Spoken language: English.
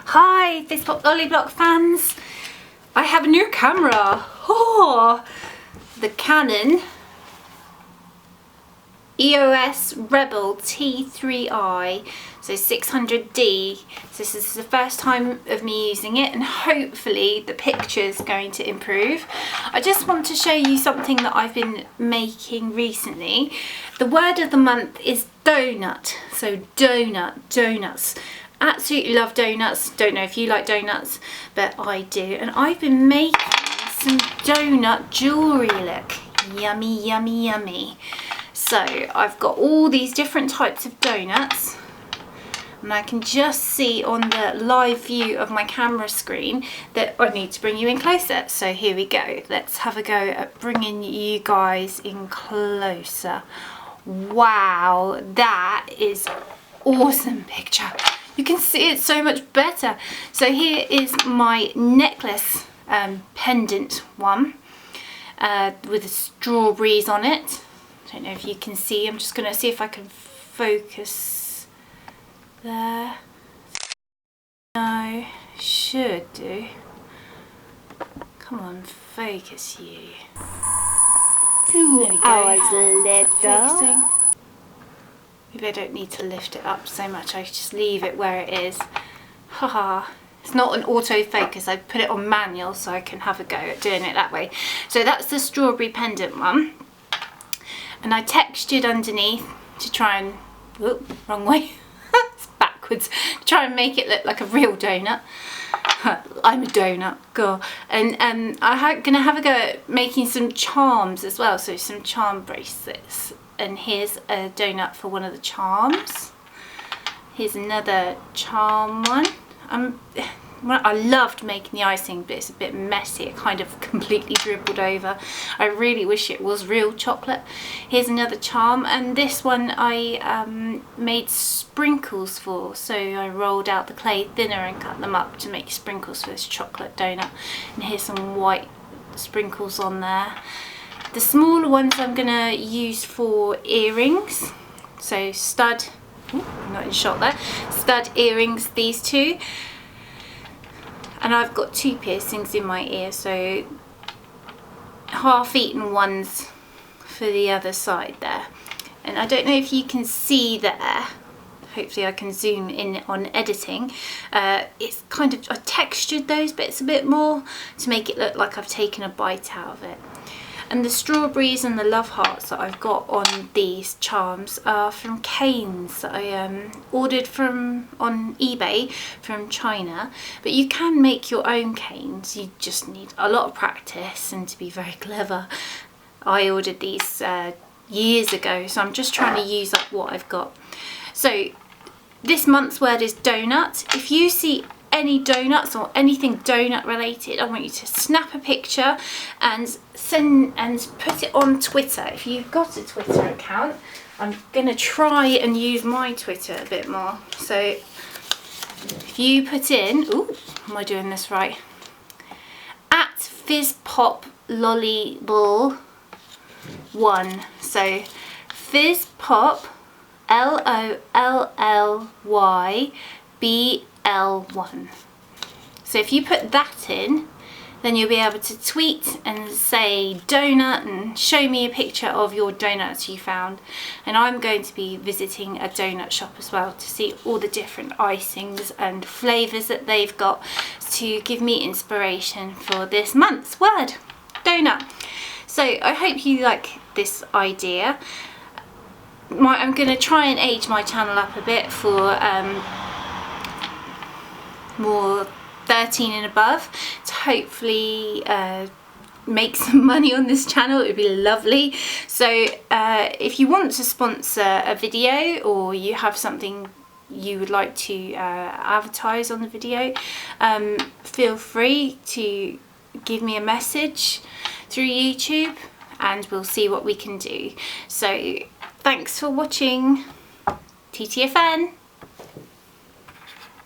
Hi, Facebook Lollyblock fans. I have a new camera. Oh, the Canon EOS Rebel T3i, so 600D. So this is the first time of me using it, and hopefully the picture's going to improve. I just want to show you something that I've been making recently. The word of the month is donut. So donuts. Absolutely love donuts. Don't know if you like donuts, but I do. And I've been making some donut jewellery. Look, yummy, yummy, yummy. So I've got all these different types of donuts, and I can just see on the live view of my camera screen that I need to bring you in closer. So here we go. Let's have a go at bringing you guys in closer. Wow, that is awesome picture. You can see it so much better. So here is my necklace pendant one with the strawberries on it. Don't know if you can see. I'm just going to see if I can focus there. No, should do. Come on, focus you. 2 hours later. Focusing. Maybe I don't need to lift it up so much. I just leave it where it is. Haha. It's not an autofocus. I put it on manual so I can have a go at doing it that way. So that's the strawberry pendant one. And I textured underneath to try and, whoop, wrong way, it's backwards, to try and make it look like a real donut. I'm a donut, girl. And I'm gonna have a go at making some charms as well, so some charm bracelets. And here's a donut for one of the charms. Here's another charm one. I loved making the icing, but it's a bit messy. It kind of completely dribbled over. I really wish it was real chocolate. Here's another charm, and this one I made sprinkles for. So I rolled out the clay thinner and cut them up to make sprinkles for this chocolate donut. And here's some white sprinkles on there. The smaller ones I'm gonna use for earrings. So stud, not in shot there, stud earrings, these two. And I've got 2 piercings in my ear, so half-eaten ones for the other side there. And I don't know if you can see there, hopefully I can zoom in on editing. It's kind of, I textured those bits a bit more to make it look like I've taken a bite out of it. And the strawberries and the love hearts that I've got on these charms are from canes that I ordered on eBay from China. But you can make your own canes. You just need a lot of practice and to be very clever. I ordered these years ago, so I'm just trying to use up what I've got. So this month's word is donut. If you see any donuts or anything donut related, I want you to snap a picture and put it on Twitter. If you've got a Twitter account, I'm gonna try and use my Twitter a bit more. So if you put in, ooh, am I doing this right? At FizzPopLollyBall1. So FizzPop LOLLYBL1. So if you put that in, then you'll be able to tweet and say donut and show me a picture of your donuts you found. And I'm going to be visiting a donut shop as well to see all the different icings and flavours that they've got to give me inspiration for this month's word, donut. So I hope you like this idea. I'm going to try and age my channel up a bit for more 13 and above to hopefully make some money on this channel. It would be lovely. So if you want to sponsor a video, or you have something you would like to advertise on the video, feel free to give me a message through YouTube and we'll see what we can do. So thanks for watching. TTFN.